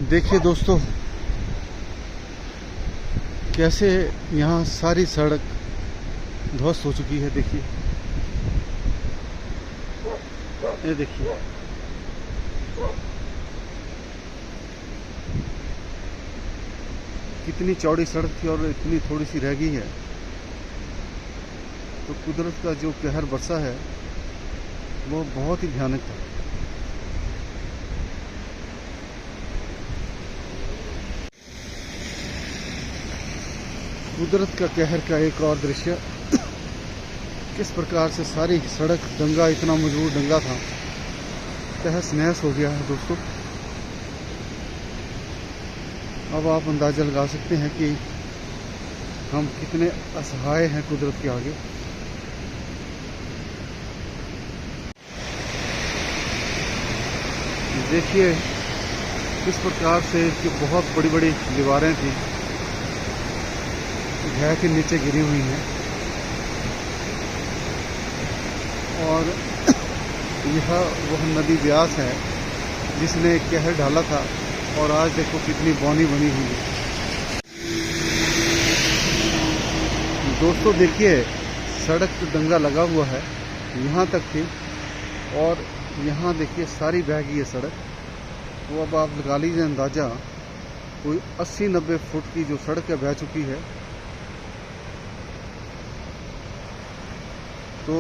देखिए दोस्तों, कैसे यहाँ सारी सड़क ध्वस्त हो चुकी है। देखिए, ये देखिए, कितनी चौड़ी सड़क थी और इतनी थोड़ी सी रह गई है। तो कुदरत का जो कहर बरसा है वो बहुत ही भयानक था। कुदरत का कहर का एक और दृश्य, किस प्रकार से सारी सड़क, दंगा, इतना मजबूत दंगा था, तहस नहस हो गया है दोस्तों। अब आप अंदाज़ा लगा सकते हैं कि हम कितने असहाय हैं कुदरत के आगे। देखिए किस प्रकार से इसकी बहुत बड़ी बड़ी दीवारें थी, घर के नीचे गिरी हुई हैं। और यह वह नदी ब्यास है जिसने कहर ढाला था, और आज देखो कितनी बौनी बनी हुई है। दोस्तों देखिए, सड़क पे दंगा लगा हुआ है, यहाँ तक थी, और यहाँ देखिए सारी बह गई है सड़क। तो अब आप लगा लीजिए अंदाज़ा, कोई 80-90 फुट की जो सड़क है बह चुकी है। तो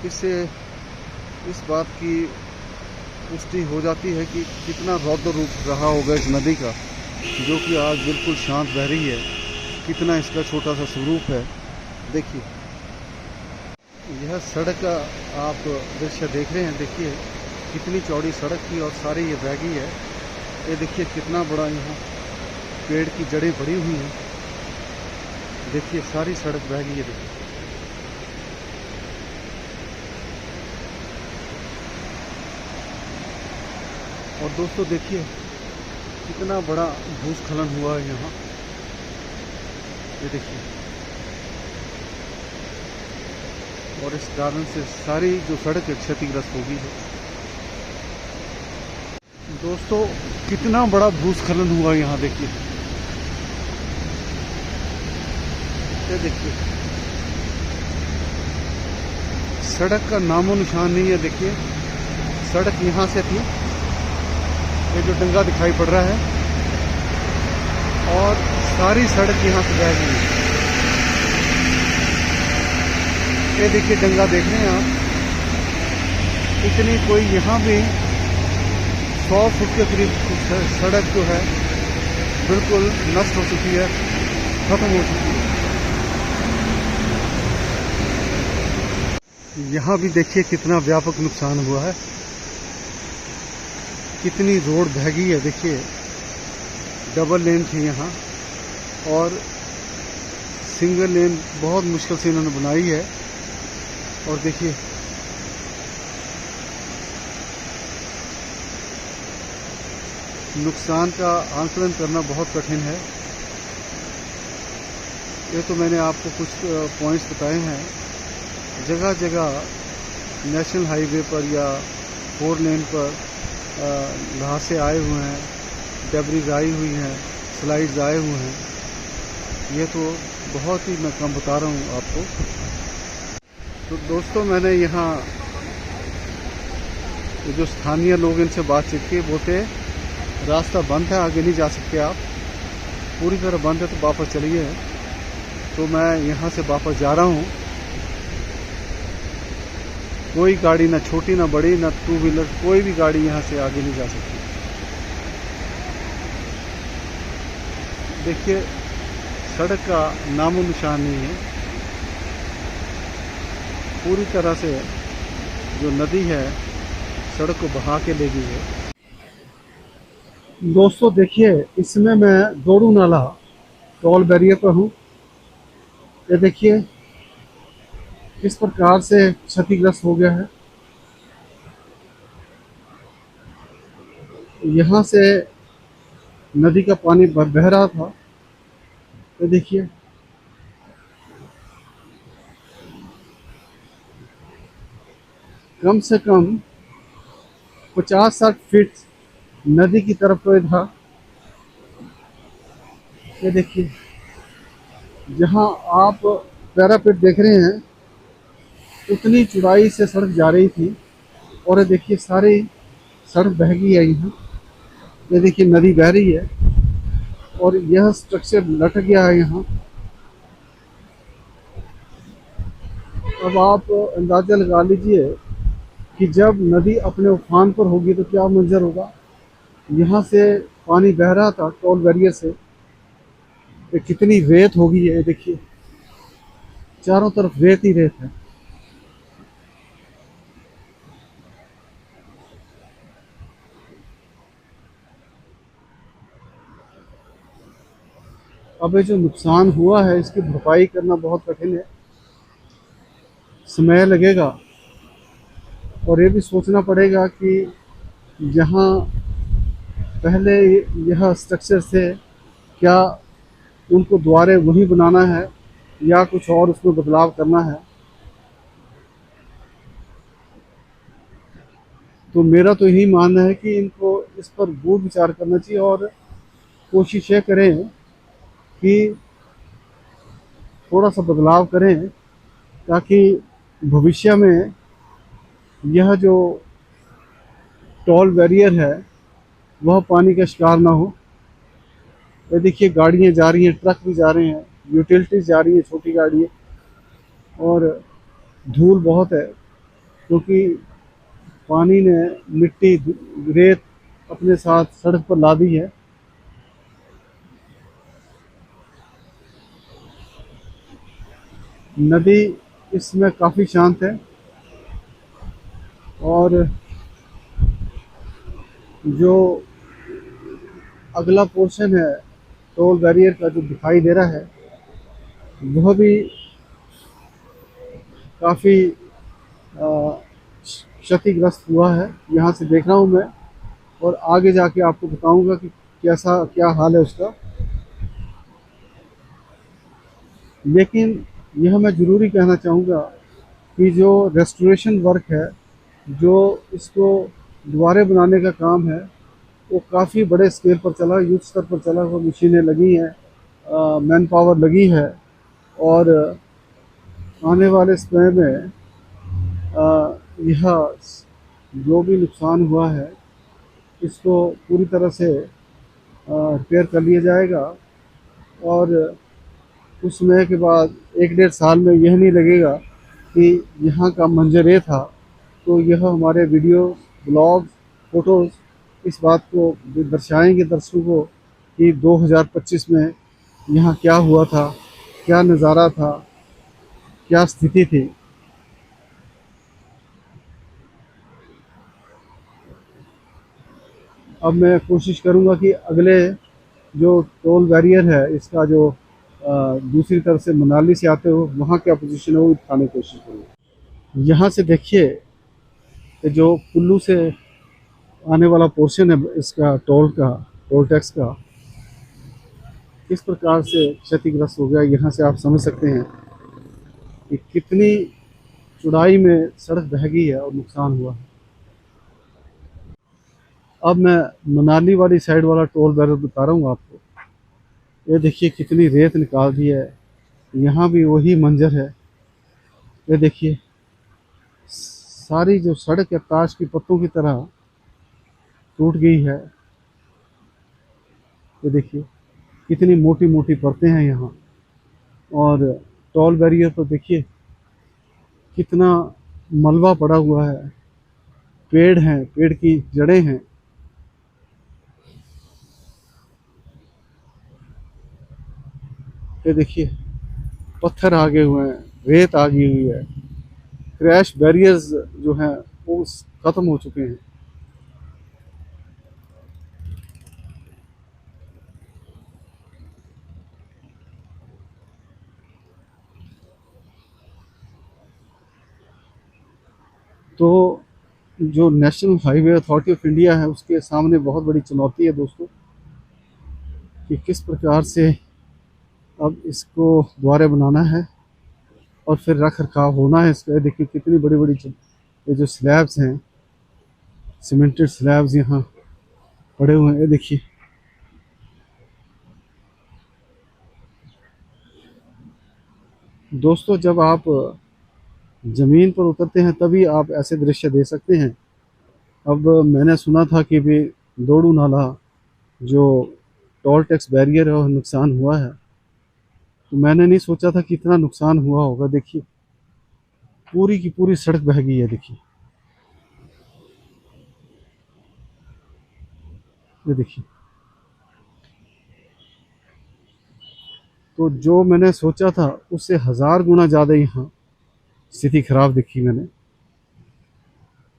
इससे इस बात की पुष्टि हो जाती है कि कितना रौद्र रूप रहा होगा इस नदी का, जो कि आज बिल्कुल शांत बह रही है। कितना इसका छोटा सा स्वरूप है। देखिए, यह सड़क का आप दृश्य देख रहे हैं। देखिए कितनी चौड़ी सड़क थी और सारी ये बह गई है। ये देखिए कितना बड़ा यहाँ पेड़ की जड़ें पड़ी हुई हैं। देखिए सारी सड़क बह गई है। देखिए, और दोस्तों देखिए कितना बड़ा भूस्खलन हुआ है यहाँ। ये देखिए, और इस कारण से सारी जो सड़क क्षतिग्रस्त हो गई है। दोस्तों कितना बड़ा भूस्खलन हुआ यहाँ। देखिए, ये देखिए सड़क का नामो निशान नहीं है। देखिए सड़क यहाँ से थी, ये जो डंगा दिखाई पड़ रहा है, और सारी सड़क यहाँ से बह गई है। ये देखिए डंगा देख रहे हैं आप, इतनी कोई यहाँ भी 100 फुट के करीब सड़क जो है बिल्कुल नष्ट हो चुकी है, खत्म हो चुकी है। यहाँ भी देखिए कितना व्यापक नुकसान हुआ है, कितनी रोड बह गई है। देखिए डबल लेन थी यहाँ, और सिंगल लेन बहुत मुश्किल से इन्होंने बनाई है। और देखिए नुकसान का आंकलन करना बहुत कठिन है। ये तो मैंने आपको कुछ पॉइंट्स बताए हैं। जगह जगह नेशनल हाईवे पर या 4 लेन पर ल्हासे आए हुए हैं, डेब्रिज आई हुई हैं, स्लाइड्स आए हुए हैं। ये तो बहुत ही मैं कम बता रहा हूँ आपको। तो दोस्तों मैंने यहाँ जो स्थानीय लोग, इनसे बातचीत की, बोलते रास्ता बंद है, आगे नहीं जा सकते आप, पूरी तरह बंद है, तो वापस चलिए। तो मैं यहाँ से वापस जा रहा हूँ। कोई गाड़ी, ना छोटी ना बड़ी, ना 2 व्हीलर, कोई भी गाड़ी यहाँ से आगे नहीं जा सकती। देखिए सड़क का नामो निशान नहीं है। पूरी तरह से जो नदी है सड़क को बहा के ले गई है। दोस्तों देखिए, इसमें मैं दोड़ू नाला टोल बैरियर पर हूँ। ये देखिए किस प्रकार से क्षतिग्रस्त हो गया है। यहाँ से नदी का पानी बह रहा था। ये देखिए कम से कम 50-60 फीट नदी की तरफ तो था, ये देखिए, जहाँ आप पैरापेट देख रहे हैं उतनी चौड़ाई से सड़क जा रही थी, और ये देखिए सारी सड़क बह गई है यहाँ। ये देखिए नदी बह रही है और यह स्ट्रक्चर लटक गया है यहाँ। अब आप अंदाज़ा लगा लीजिए कि जब नदी अपने उफान पर होगी तो क्या मंजर होगा। यहाँ से पानी बह रहा था टोल बैरियर से, ये कितनी रेत होगी। ये देखिए चारों तरफ रेत ही रेत है। अब ये जो नुकसान हुआ है इसकी भरपाई करना बहुत कठिन है, समय लगेगा। और ये भी सोचना पड़ेगा कि जहाँ पहले यह स्ट्रक्चर से, क्या उनको दोबारा वहीं बनाना है या कुछ और उसमें बदलाव करना है। तो मेरा तो यही मानना है कि इनको इस पर गूढ़ विचार करना चाहिए और कोशिश ये करें कि थोड़ा सा बदलाव करें, ताकि भविष्य में यह जो टोल बैरियर है वह पानी का शिकार ना हो। ये देखिए गाड़ियाँ जा रही हैं, ट्रक भी जा रहे हैं, यूटिलिटीज जा रही हैं, छोटी गाड़ियाँ, और धूल बहुत है क्योंकि पानी ने मिट्टी रेत अपने साथ सड़क पर ला दी है। नदी इसमें काफ़ी शांत है और जो अगला पोर्शन है टोल बैरियर का जो दिखाई दे रहा है वह भी काफ़ी क्षतिग्रस्त हुआ है। यहाँ से देख रहा हूँ मैं, और आगे जाके आपको बताऊंगा कि कैसा क्या हाल है उसका। लेकिन यह मैं ज़रूरी कहना चाहूँगा कि जो रेस्टोरेशन वर्क है, जो इसको दोबारा बनाने का काम है, वो काफ़ी बड़े स्केल पर चला, युद्ध स्तर पर चला। वो मशीनें लगी हैं, मैन पावर लगी है, और आने वाले समय में यह जो भी नुकसान हुआ है इसको पूरी तरह से रिपेयर कर लिया जाएगा। और कुछ समय के बाद 1-1.5 साल में यह नहीं लगेगा कि यहाँ का मंजर ये था। तो यह हमारे वीडियो, ब्लॉग, फ़ोटोज़ इस बात को दर्शाएंगे दर्शकों को कि 2025 में यहाँ क्या हुआ था, क्या नज़ारा था, क्या स्थिति थी। अब मैं कोशिश करूँगा कि अगले जो टोल बैरियर है इसका जो दूसरी तरफ से मनाली से आते हो वहाँ क्या पोजीशन है वो दिखाने की कोशिश करूँगा। यहाँ से देखिए कि जो कुल्लू से आने वाला पोर्शन है इसका टोल टैक्स का किस प्रकार से क्षतिग्रस्त हो गया। यहाँ से आप समझ सकते हैं कि कितनी चौड़ाई में सड़क बह गई है और नुकसान हुआ है। अब मैं मनाली वाली साइड वाला टोल बैरियर बता रहा हूँ आपको। ये देखिए कितनी रेत निकाल दी है, यहाँ भी वही मंजर है। ये देखिए सारी जो सड़क है ताश की पत्तों की तरह टूट गई है। ये देखिए कितनी मोटी मोटी परतें हैं यहाँ। और टोल बैरियर तो देखिए कितना मलबा पड़ा हुआ है, पेड़ हैं, पेड़ की जड़ें हैं। ये देखिए पत्थर आगे हुए हैं, रेत आ गई हुई है, क्रैश बैरियर्स जो हैं वो ख़त्म हो चुके हैं। तो जो national highway authority of India है उसके सामने बहुत बड़ी चुनौती है दोस्तों, कि किस प्रकार से अब इसको दोबारा बनाना है और फिर रख रखाव होना है इसका। देखिए कितनी बड़ी बड़ी ये जो स्लैब्स हैं, सीमेंटेड स्लैब्स यहाँ पड़े हुए हैं। देखिए दोस्तों, जब आप ज़मीन पर उतरते हैं तभी आप ऐसे दृश्य देख सकते हैं। अब मैंने सुना था कि भी दोड़ू नाला जो टोल टैक्स बैरियर है और नुकसान हुआ है, तो मैंने नहीं सोचा था कि इतना नुकसान हुआ होगा। देखिए, पूरी की पूरी सड़क बह गई है। देखिए, ये देखिए। तो जो मैंने सोचा था उससे 1000 गुना ज़्यादा यहाँ स्थिति खराब दिखी मैंने।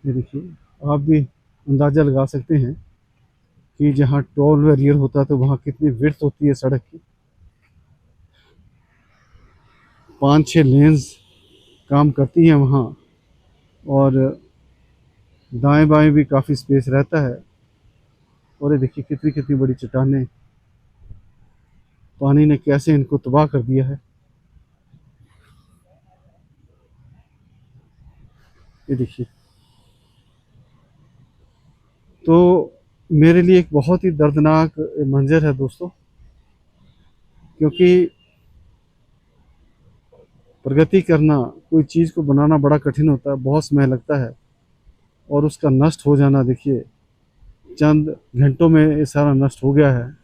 ये देखिए, आप भी अंदाज़ा लगा सकते हैं कि जहाँ टोल बैरियर होता है तो वहाँ कितनी विड्थ होती है सड़क की। 5-6 लेन्स काम करती हैं वहाँ, और दाएं बाएं भी काफ़ी स्पेस रहता है। और ये देखिए कितनी कितनी बड़ी चट्टानें, पानी ने कैसे इनको तबाह कर दिया है। ये देखिए, तो मेरे लिए एक बहुत ही दर्दनाक मंजर है दोस्तों, क्योंकि प्रगति करना, कोई चीज़ को बनाना बड़ा कठिन होता है, बहुत समय लगता है, और उसका नष्ट हो जाना, देखिए चंद घंटों में ये सारा नष्ट हो गया है।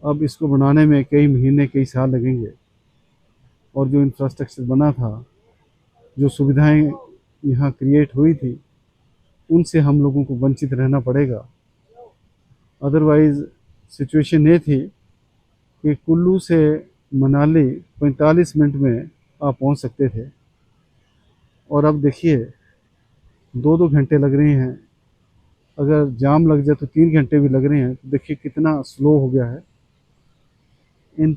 अब इसको बनाने में कई महीने कई साल लगेंगे, और जो इंफ्रास्ट्रक्चर बना था, जो सुविधाएं यहाँ क्रिएट हुई थी, उनसे हम लोगों को वंचित रहना पड़ेगा। अदरवाइज़ सिचुएशन ये थी कि कुल्लू से मनाली 45 मिनट में आप पहुंच सकते थे, और अब देखिए 2-2 घंटे लग रहे हैं। अगर जाम लग जाए तो 3 घंटे भी लग रहे हैं। तो देखिए कितना स्लो हो गया है इन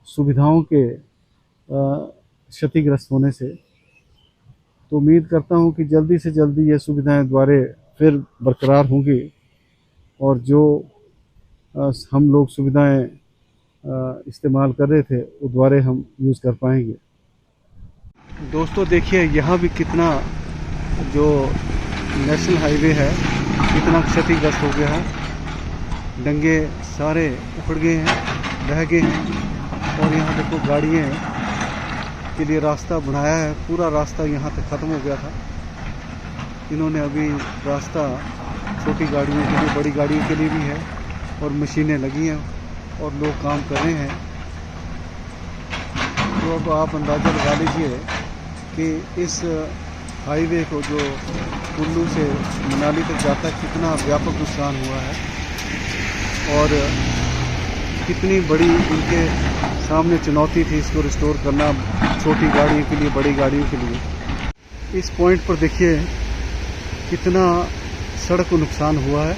सुविधाओं के क्षतिग्रस्त होने से। तो उम्मीद करता हूं कि जल्दी से जल्दी ये सुविधाएं दोबारा फिर बरकरार होंगी, और जो हम लोग सुविधाएं इस्तेमाल कर रहे थे वो दोबारा हम यूज़ कर पाएंगे। दोस्तों देखिए, यहाँ भी कितना जो नेशनल हाईवे है कितना क्षतिग्रस्त हो गया है। डंगे सारे उखड़ गए हैं, बह गए हैं, और यहाँ देखो गाड़ियाँ के लिए रास्ता बनाया है, पूरा रास्ता यहाँ तक ख़त्म हो गया था। इन्होंने अभी रास्ता छोटी गाड़ियों के लिए, बड़ी गाड़ियों के लिए भी है, और मशीनें लगी हैं और लोग काम कर रहे हैं। तो अब आप अंदाज़ा लगा लीजिए कि इस हाईवे को जो कुल्लू से मनाली तक जाता है कितना व्यापक नुकसान हुआ है, और कितनी बड़ी इनके सामने चुनौती थी इसको रिस्टोर करना, छोटी गाड़ियों के लिए, बड़ी गाड़ियों के लिए। इस पॉइंट पर देखिए कितना सड़क को नुकसान हुआ है।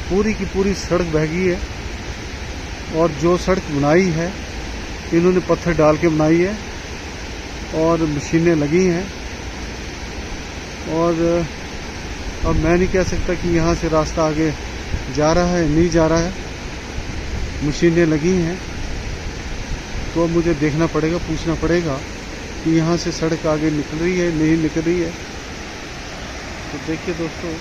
पूरी की पूरी सड़क बह गई है, और जो सड़क बनाई है इन्होंने पत्थर डाल के बनाई है, और मशीनें लगी हैं। और अब मैं नहीं कह सकता कि यहाँ से रास्ता आगे जा रहा है, नहीं जा रहा है। मशीनें लगी हैं, तो अब मुझे देखना पड़ेगा, पूछना पड़ेगा कि यहाँ से सड़क आगे निकल रही है, नहीं निकल रही है। तो देखिए दोस्तों,